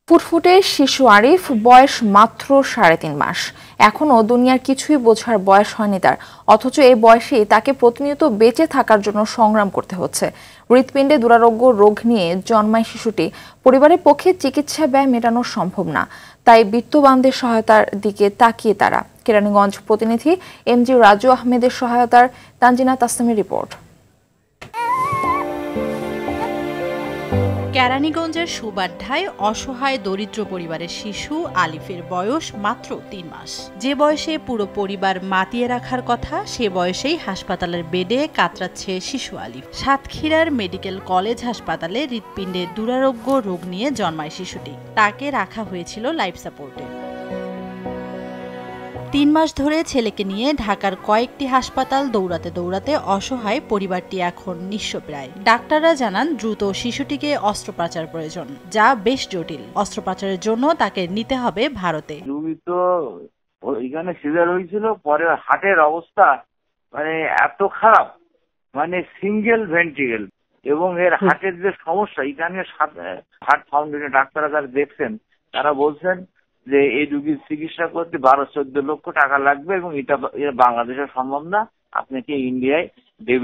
ফুটফুটে শিশু আরিফ, বয়স মাত্র ৩.৫ মাস। এখনো দুনিয়ার কিছুই বোঝার বয়স হয়নি তার, অথচ এই বয়সেই তাকে প্রতিনিয়ত বেঁচে থাকার জন্য সংগ্রাম করতে হচ্ছে। হৃৎপিণ্ডে দুরারোগ্য রোগ নিয়ে জন্মায় শিশুটি। পরিবারের পক্ষে চিকিৎসা ব্যয় মেটানো সম্ভব না, তাই বিত্তবানদের সহায়তার দিকে তাকিয়ে তারা। কেরানীগঞ্জ প্রতিনিধি এমজি রাজু আহমেদের সহায়তার তানজিনা তাসনিমের রিপোর্ট। কেরানীগঞ্জের সুবাড্ডায় অসহায় দরিদ্র পরিবারের শিশু আলিফের বয়স মাত্র ৩ মাস। যে বয়সে পুরো পরিবার মাতিয়ে রাখার কথা, সে বয়সেই হাসপাতালের বেডে কাতরাচ্ছে শিশু আলিফ। সাতক্ষীরার মেডিকেল কলেজ হাসপাতালে হৃৎপিণ্ডে দুরারোগ্য রোগ নিয়ে জন্মায় শিশুটি। তাকে রাখা হয়েছিল লাইফ সাপোর্টে। ৩ মাস ধরে ছেলেকে নিয়ে ঢাকার কয়েকটি হাসপাতাল দৌড়াতে দৌড়াতে অসহায় পরিবারটি এখন নিঃস্বপ্রায়। ডাক্তাররা জানান দ্রুত শিশুটিকে অস্ত্রোপচার প্রয়োজন, যা বেশ জটিল। অস্ত্রোপচারের জন্য তাকে নিতে হবে ভারতে। রোগী তো ওইখানে সিজার হয়েছিল, পরে হার্টের অবস্থা মানে এত খারাপ, মানে সিঙ্গেল ভেন্ট্রিকেল, এবং এর হার্টের যে সমস্যা, এখানে হার্ট ফাউন্ডেশন ডাক্তাররা যারা দেখছেন তারা বলছেন যে এই রোগীর চিকিৎসা করতে ১২-১৪ লক্ষ টাকা লাগবে, এবং এটা বাংলাদেশে সম্ভব না। আপনাকে ইন্ডিয়ায়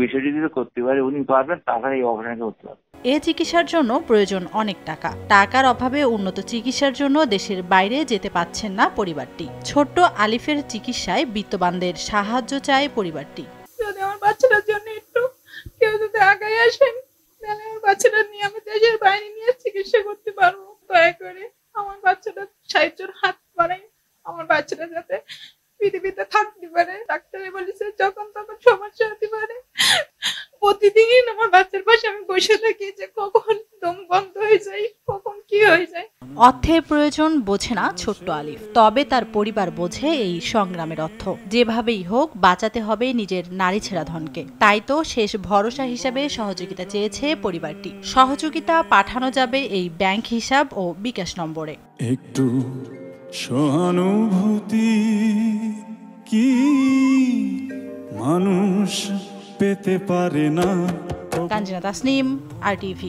বিষয়টি যদি করতে পারে উনি পারবেন, তাছাড়া এই অপারেশন করতে পারবেন। এ চিকিৎসার জন্য প্রয়োজন অনেক টাকা। টাকার অভাবে উন্নত চিকিৎসার জন্য দেশের বাইরে যেতে পারছেন না পরিবারটি। ছোট্ট আলিফের চিকিৎসায় বিত্তবানদের সাহায্য চায় পরিবারটি। যদি আমার বাচ্চাটার জন্য একটু কেউ যদি আগায় আসেন, তাহলে আমার বাচ্চাটা নিয়ে আমি দেশের বাইরে নিয়ে চিকিৎসা করতে পারবো। দয়া করে আমার বাচ্চাটা সাহায্যের হাত বাড়াই, আমার বাচ্চাটা যাতে পৃথিবীতে থাকতে পারে। ডাক্তারে বলেছে যখন তখন সমস্যা হতে পারে। প্রতিদিন আমার বাচ্চার পাশে আমি বসে থাকি যে কখন দম বন্ধ হয়ে যায়, কখন কি হয়ে যায়। অর্থের প্রয়োজন বোঝে না ছোট্ট আলিফ, তবে তার পরিবার বোঝে এই সংগ্রামের অর্থ। যেভাবেই হোক বাঁচাতে হবে নিজের নারী ছেঁড়া ধনকে। তাই তো শেষ ভরসা হিসাবে সহযোগিতা চেয়েছে পরিবারটি। সহযোগিতা পাঠানো যাবে এই ব্যাংক হিসাব ও বিকাশ নম্বরে। একটু সহানুভূতি কি মানুষ পেতে পারে না? তানজিনা তাসনিম, RTV।